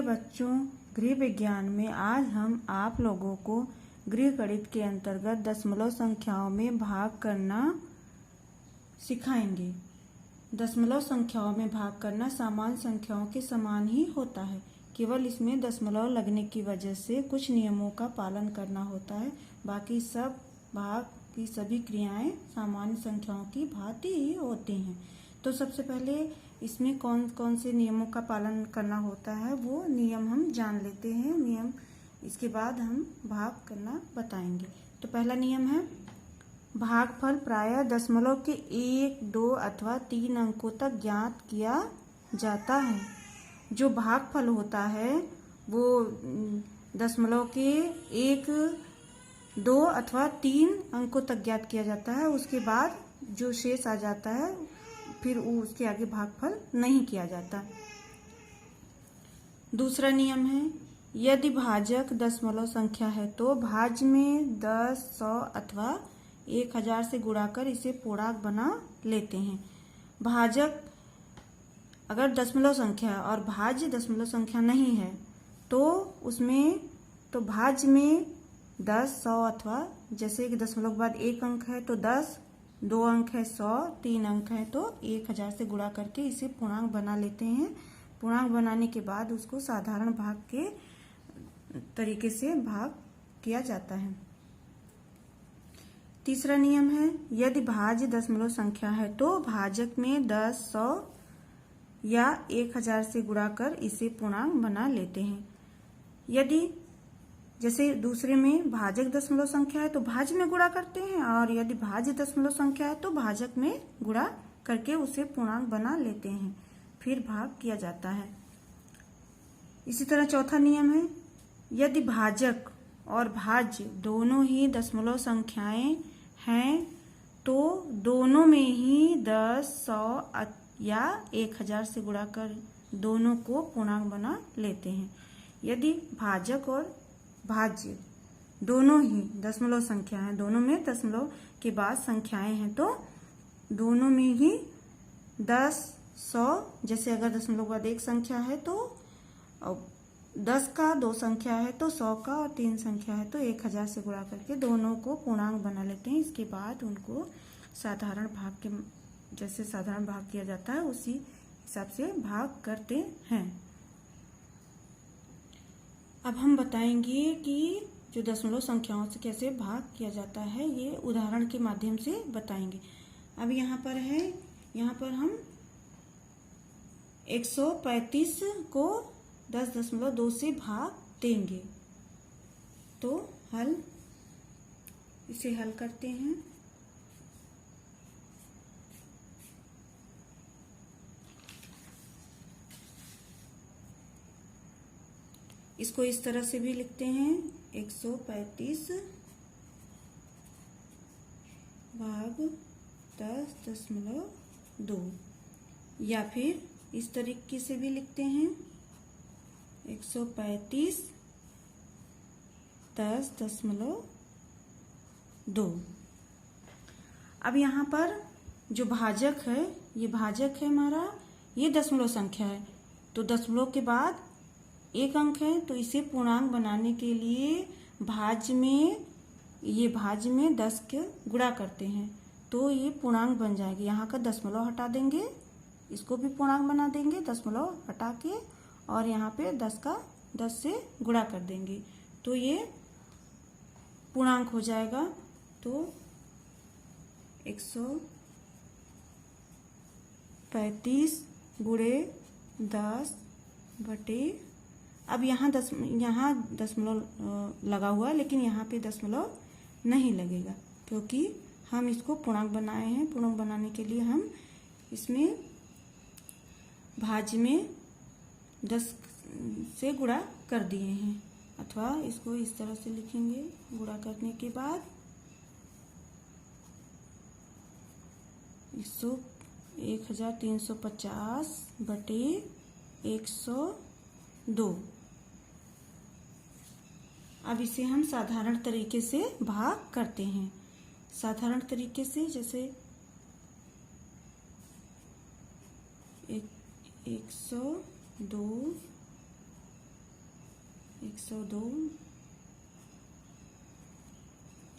बच्चों, गृह विज्ञान में आज हम आप लोगों को गृह गणित के अंतर्गत दशमलव संख्याओं में भाग करना सिखाएंगे। दशमलव संख्याओं में भाग करना सामान्य संख्याओं के समान ही होता है, केवल इसमें दशमलव लगने की वजह से कुछ नियमों का पालन करना होता है। बाकी सब भाग की सभी क्रियाएं सामान्य संख्याओं की भांति ही होती हैं। तो सबसे पहले इसमें कौन कौन से नियमों का पालन करना होता है वो नियम हम जान लेते हैं। नियम इसके बाद हम भाग करना बताएंगे। तो पहला नियम है, भागफल प्रायः दशमलव के 1, 2 अथवा 3 अंकों तक ज्ञात किया जाता है। जो भागफल होता है वो दशमलव के 1, 2 अथवा 3 अंकों तक ज्ञात किया जाता है। उसके बाद जो शेष आ जाता है फिर उसके आगे भागफल नहीं किया जाता। दूसरा नियम है, यदि भाजक दशमलव संख्या है तो भाज्य में 10, 100 अथवा 1000 से गुणा कर इसे पूर्णांक बना लेते हैं। भाजक अगर दशमलव संख्या है और भाज्य दशमलव संख्या नहीं है तो उसमें तो भाज्य में 10, 100 अथवा जैसे कि दशमलव के बाद 1 अंक है तो 10, 2 अंक है 100, 3 अंक है तो 1000 से गुणा करके इसे पूर्णांक बना लेते हैं। पूर्णांक बनाने के बाद उसको साधारण भाग के तरीके से भाग किया जाता है। तीसरा नियम है, यदि भाज्य दशमलव संख्या है तो भाजक में 10, 100 या 1000 से गुणा कर इसे पूर्णांक बना लेते हैं। यदि जैसे दूसरे में भाजक दशमलव संख्या है तो भाज्य में गुणा करते हैं, और यदि भाज्य दशमलव संख्या है तो भाजक में गुणा करके उसे पूर्णांक बना लेते हैं, फिर भाग किया जाता है। इसी तरह चौथा नियम है, यदि भाजक और भाज्य दोनों ही दशमलव संख्याएं हैं तो दोनों में ही 10, 100 या 1000 से गुणा कर दोनों को पूर्णांक बना लेते हैं। यदि भाजक और भाज्य दोनों ही दशमलव संख्या है, दोनों में दशमलव के बाद संख्याएं हैं तो दोनों में ही 10, 100 जैसे अगर दशमलव के बाद 1 संख्या है तो 10 का 2 संख्या है तो 100 का और 3 संख्या है तो 1000 से गुणा करके दोनों को पूर्णांक बना लेते हैं। इसके बाद उनको साधारण भाग के जैसे साधारण भाग किया जाता है उसी हिसाब से भाग करते हैं। अब हम बताएंगे कि जो दशमलव संख्याओं से कैसे भाग किया जाता है, ये उदाहरण के माध्यम से बताएंगे। अब यहाँ पर है, यहाँ पर हम 135 को 10.2 से भाग देंगे। तो इसे हल करते हैं। इसको इस तरह से भी लिखते हैं, 135 भाग 10.2, या फिर इस तरीके से भी लिखते हैं 135 10.2। अब यहाँ पर जो भाजक है, ये भाजक है हमारा, ये दशमलव संख्या है तो दशमलव के बाद 1 अंक है तो इसे पूर्णांक बनाने के लिए भाज्य में 10 के गुणा करते हैं तो ये पूर्णांक बन जाएगी। यहाँ का दशमलव हटा देंगे, इसको भी पूर्णांक बना देंगे दशमलव हटा के, और यहाँ पे 10 का 10 से गुणा कर देंगे तो ये पूर्णांक हो जाएगा। तो 135 गुणे 10 बटे, अब यहाँ दशमलव लगा हुआ है लेकिन यहाँ पे दशमलव नहीं लगेगा क्योंकि हम इसको पूर्णांक बनाए हैं। पूर्णांक बनाने के लिए हम इसमें भाज्य में 10 से गुणा कर दिए हैं, अथवा इसको इस तरह से लिखेंगे, गुणा करने के बाद 1350 बटे 102। अब इसे हम साधारण तरीके से भाग करते हैं। साधारण तरीके से जैसे 102 102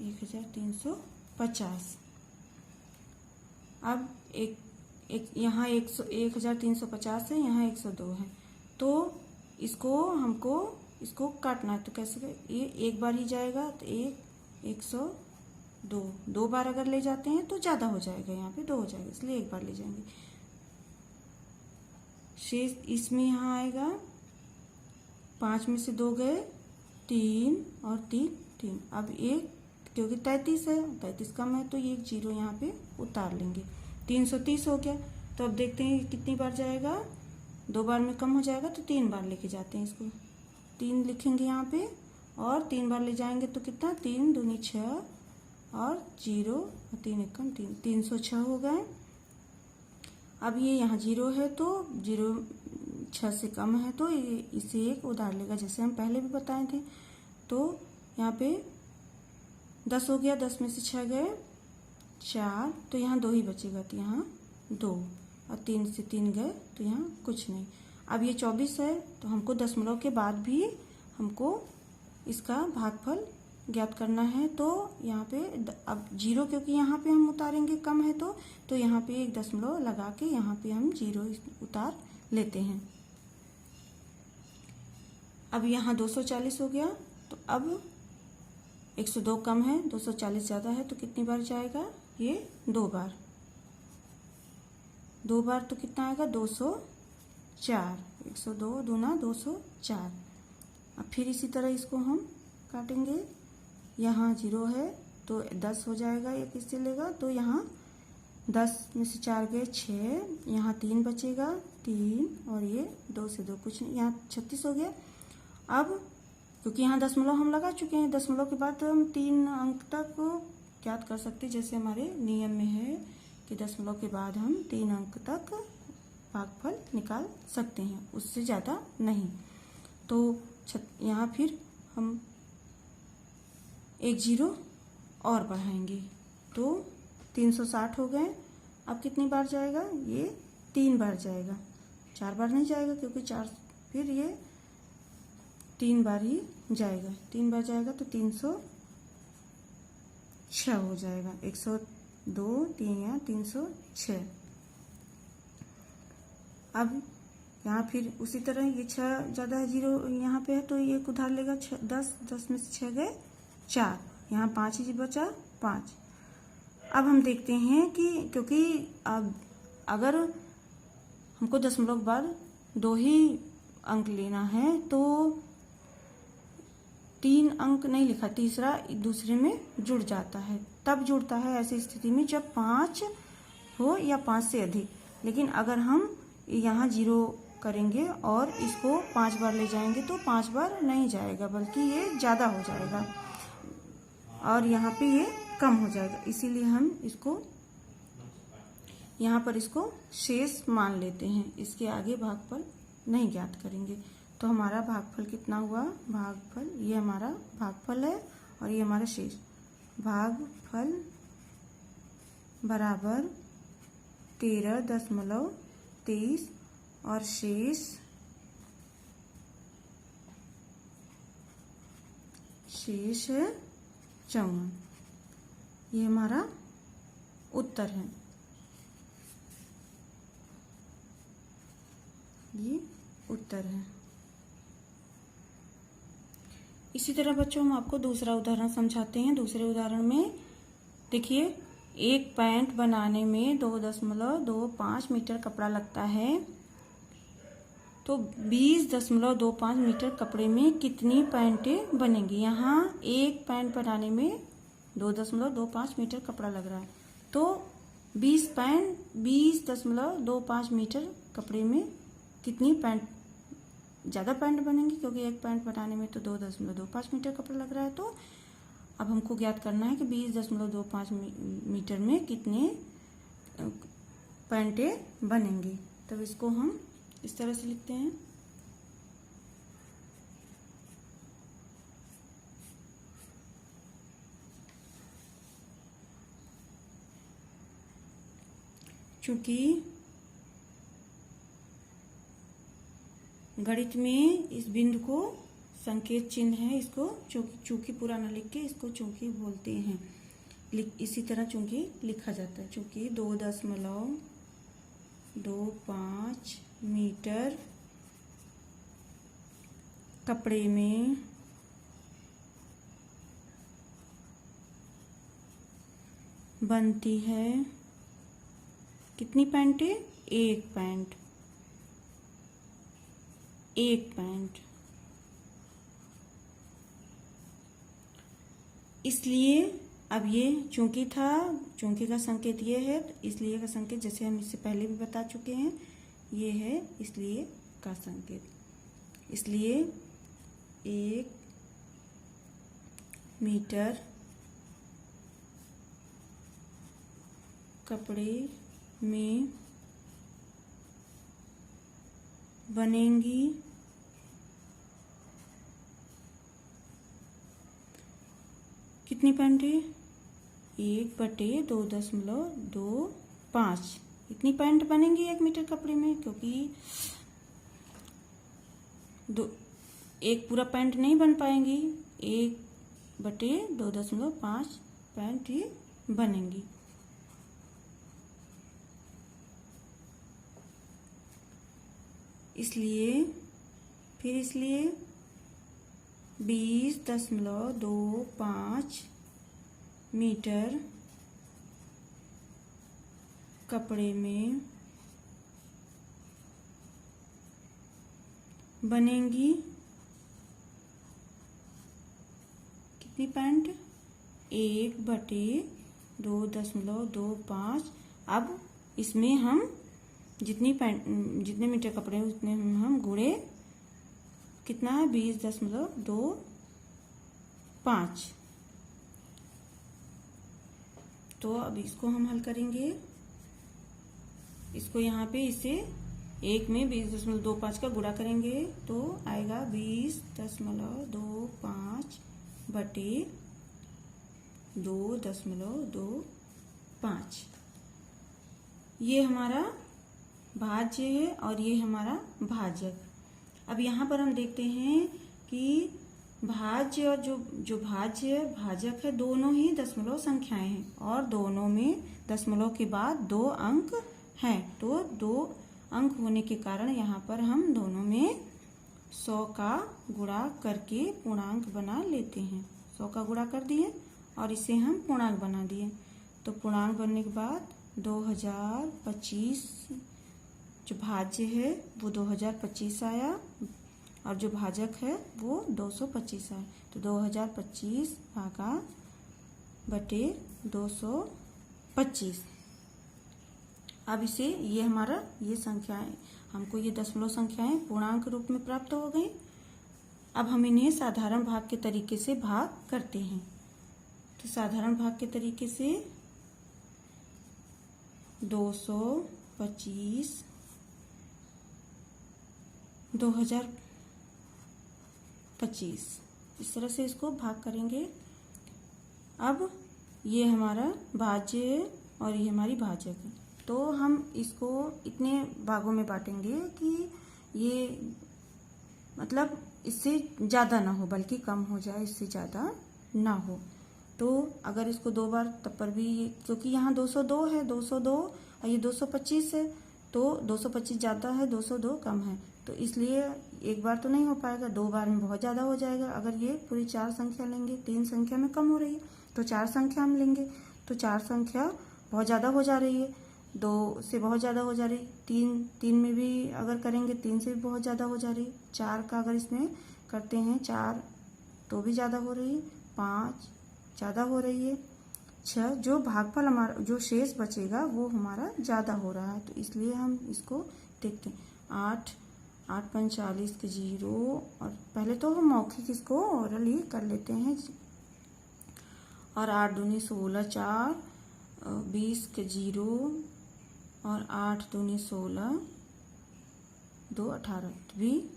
1350। अब एक यहाँ 1350 है, यहाँ 102 है, तो हमको इसको काटना है। तो कैसे ये एक बार ही जाएगा, तो 102 दो बार अगर ले जाते हैं तो ज्यादा हो जाएगा, यहाँ पे 2 हो जाएगा, इसलिए एक बार ले जाएंगे। शेष इसमें यहाँ आएगा 5 में से 2 गए, 3 और 3। अब एक, क्योंकि 33 है, 33 कम है, तो ये एक 0 यहाँ पे उतार लेंगे। 330 हो गया। तो अब देखते हैं कितनी बार जाएगा, 2 बार में कम हो जाएगा, तो 3 बार लेके जाते हैं इसको। 3 लिखेंगे यहाँ पे, और 3 बार ले जाएंगे तो कितना, 3 दूनी 6 और 0 और 3 एकम 3, 306 हो गए। अब ये यहाँ 0 है, तो 0 6 से कम है, तो इसे एक उधार लेगा, जैसे हम पहले भी बताए थे। तो यहाँ पे 10 हो गया, 10 में से 6 गए 4, तो यहाँ 2 ही बचेगा, तो यहाँ 2, और 3 से 3 गए, तो यहाँ कुछ नहीं। अब ये 24 है, तो हमको दशमलव के बाद भी हमको इसका भागफल ज्ञात करना है। तो यहाँ पे अब 0, क्योंकि यहाँ पे हम उतारेंगे कम है, तो यहाँ पे एक दशमलव लगा के यहाँ पे हम 0 उतार लेते हैं। अब यहाँ 240 हो गया, तो अब 102 कम है, 240 ज्यादा है, तो कितनी बार जाएगा, ये 2 बार। 2 बार तो कितना आएगा, 204। 102 दूना 204। अब फिर इसी तरह इसको हम काटेंगे। यहाँ 0 है, तो 10 हो जाएगा, एक इससे लेगा, तो यहाँ 10 में से 4 गए 6, यहाँ 3 बचेगा 3, और ये 2 से 2 कुछ नहीं, यहाँ 36 हो गया। अब क्योंकि यहाँ दशमलव हम लगा चुके हैं, दशमलव के बाद हम 3 अंक तक ज्ञात कर सकते हैं, जैसे हमारे नियम में है कि दशमलव के बाद हम 3 अंक तक भागफल निकाल सकते हैं, उससे ज़्यादा नहीं। तो यहाँ फिर हम एक 0 और बढ़ाएंगे, तो 360 हो गए। अब कितनी बार जाएगा, ये 3 बार जाएगा, 4 बार नहीं जाएगा, क्योंकि 4, फिर ये 3 बार ही जाएगा। 3 बार जाएगा तो 306 हो जाएगा। 102 3 या 306। अब यहाँ फिर उसी तरह ये 6 ज्यादा है, 0 यहाँ पे है, तो ये उधार लेगा 10 में से 6 गए 4, यहाँ 5 ही बचा 5। अब हम देखते हैं कि क्योंकि अब अगर हमको दशमलव बाद 2 ही अंक लेना है, तो 3 अंक नहीं लिखा, तीसरा दूसरे में जुड़ जाता है। तब जुड़ता है ऐसी स्थिति में जब 5 हो या 5 से अधिक। लेकिन अगर हम यहाँ 0 करेंगे और इसको 5 बार ले जाएंगे, तो 5 बार नहीं जाएगा, बल्कि ये ज्यादा हो जाएगा, और यहाँ पे ये कम हो जाएगा। इसीलिए हम इसको यहाँ पर इसको शेष मान लेते हैं, इसके आगे भागफल नहीं ज्ञात करेंगे। तो हमारा भागफल कितना हुआ, भागफल, ये हमारा भागफल है और ये हमारा शेष। भागफल बराबर 13.23 और शेष है 54। ये हमारा उत्तर है, ये उत्तर है। इसी तरह बच्चों हम आपको दूसरा उदाहरण समझाते हैं। दूसरे उदाहरण में देखिए, एक पैंट बनाने में 2.25 मीटर कपड़ा लगता है, तो 20.25 मीटर कपड़े में कितनी पैंटें बनेंगी। यहाँ एक पैंट बनाने में 2.25 मीटर कपड़ा लग रहा है, तो 20.25 मीटर कपड़े में कितनी पैंट, ज्यादा पैंट बनेंगी, क्योंकि एक पैंट बनाने में तो 2.25 मीटर कपड़ा लग रहा है। तो अब हमको ज्ञात करना है कि 20.25 मीटर में कितने पैंटें बनेंगी। तब इसको हम इस तरह से लिखते हैं। चूंकि गणित में इस बिंदु को संकेत चिन्ह है, इसको चूंकि पूरा ना लिख के इसको चूंकि बोलते हैं। इसी तरह चूंकि लिखा जाता है। चूंकि 2.25 मीटर कपड़े में बनती है कितनी पैंटें? एक पैंट। इसलिए अब ये चूंकि था, चूंकि का संकेत ये है, इसलिए का संकेत जैसे हम इससे पहले भी बता चुके हैं ये है इसलिए का संकेत। इसलिए 1 मीटर कपड़े में बनेंगी कितनी पैंटें? 1/2.25 इतनी पैंट बनेंगी 1 मीटर कपड़े में, क्योंकि एक पूरा पैंट नहीं बन पाएंगी, 1/2.5 पैंट ही बनेंगी। इसलिए 20.25 मीटर कपड़े में बनेंगी कितनी पैंट? 1/2.25। अब इसमें हम जितने मीटर कपड़े हैं उतने हम गुणे कितना है? 20.25। तो अब इसको हम हल करेंगे। इसको यहाँ पे इसे 1 में 20.25 का गुणा करेंगे तो आएगा 20.25 बटे 2.25। ये हमारा भाज्य है और ये हमारा भाजक। अब यहाँ पर हम देखते हैं कि भाज्य और जो भाज्य भाजक है दोनों ही दशमलव संख्याएं हैं और दोनों में दशमलव के बाद 2 अंक हैं। तो 2 अंक होने के कारण यहाँ पर हम दोनों में 100 का गुणा करके पूर्णांक बना लेते हैं। 100 का गुणा कर दिए और इसे हम पूर्णांक बना दिए। तो पूर्णांक बनने के बाद 2025 जो भाज्य है वो 2025 आया और जो भाजक है वो 225 आया। तो 2025 भागा बटे 225। अब इसे ये हमारा ये संख्याएं हमको ये दशमलव संख्याएं पूर्णांक रूप में प्राप्त हो गई। अब हम इन्हें साधारण भाग के तरीके से भाग करते हैं। तो साधारण भाग के तरीके से 225 2025 इस तरह से इसको भाग करेंगे। अब ये हमारा भाज्य है और ये हमारी भाजक है। तो हम इसको इतने भागों में बांटेंगे कि ये मतलब इससे ज़्यादा ना हो बल्कि कम हो जाए, इससे ज़्यादा ना हो। तो अगर इसको 2 बार तब पर भी क्योंकि यहाँ 202 है, 202 और ये 225 है तो 225 ज़्यादा है, 202 कम है। तो इसलिए एक बार तो नहीं हो पाएगा, 2 बार में बहुत ज़्यादा हो जाएगा। अगर ये पूरी 4 संख्या लेंगे, 3 संख्या में कम हो रही है तो 4 संख्या हम लेंगे तो 4 संख्या बहुत ज़्यादा हो जा रही है, 2 से बहुत ज़्यादा हो जा रही है, 3 में भी अगर करेंगे 3 से भी बहुत ज़्यादा हो जा रही है, 4 का अगर इसमें करते हैं 4 तो भी ज़्यादा हो रही है, 5 ज़्यादा हो रही है, 6 जो भागफल हमारा जो शेष बचेगा वो हमारा ज़्यादा हो रहा है। तो इसलिए हम इसको देखते हैं। 8 5 40 के 0 और पहले तो हम मौखिक इसको ओरली कर लेते हैं। और 8 दूनी 16 4 20 के 0 और 8 दूनी 16 2 18 भी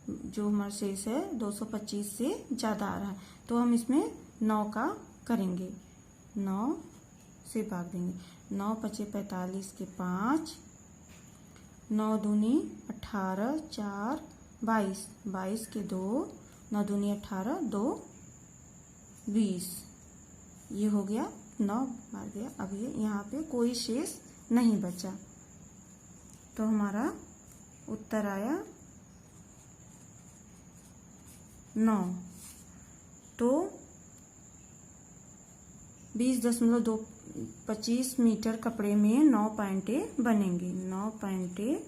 जो हमारा शेष है 225 से ज़्यादा आ रहा है। तो हम इसमें 9 का करेंगे, 9 से भाग देंगे। 9 5 45 के 5, 9 दूनी 18 4 22 22 के 2 9 दूनी 18, 2 20, ये हो गया 9 बार गया। अब ये यहाँ पे कोई शेष नहीं बचा, तो हमारा उत्तर आया 9। तो 20.25 मीटर कपड़े में 9 पैंटें बनेंगी। 9 पैंटें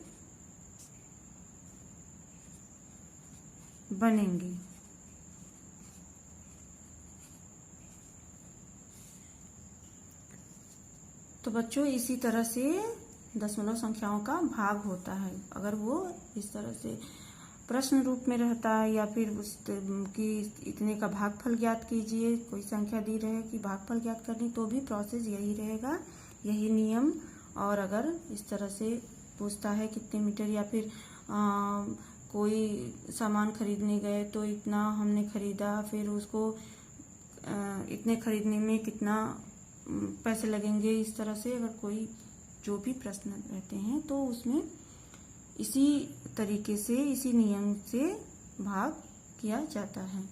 बनेंगी। तो बच्चों इसी तरह से दशमलव संख्याओं का भाग होता है। अगर वो इस तरह से प्रश्न रूप में रहता है या फिर कि इतने का भागफल ज्ञात कीजिए, कोई संख्या दी रहे कि भागफल ज्ञात करनी, तो भी प्रोसेस यही रहेगा, यही नियम। और अगर इस तरह से पूछता है कितने मीटर, या फिर कोई सामान खरीदने गए तो इतना हमने खरीदा, फिर उसको इतने खरीदने में कितना पैसे लगेंगे, इस तरह से अगर कोई जो भी प्रश्न रहते हैं तो उसमें इसी तरीके से, इसी नियम से भाग किया जाता है।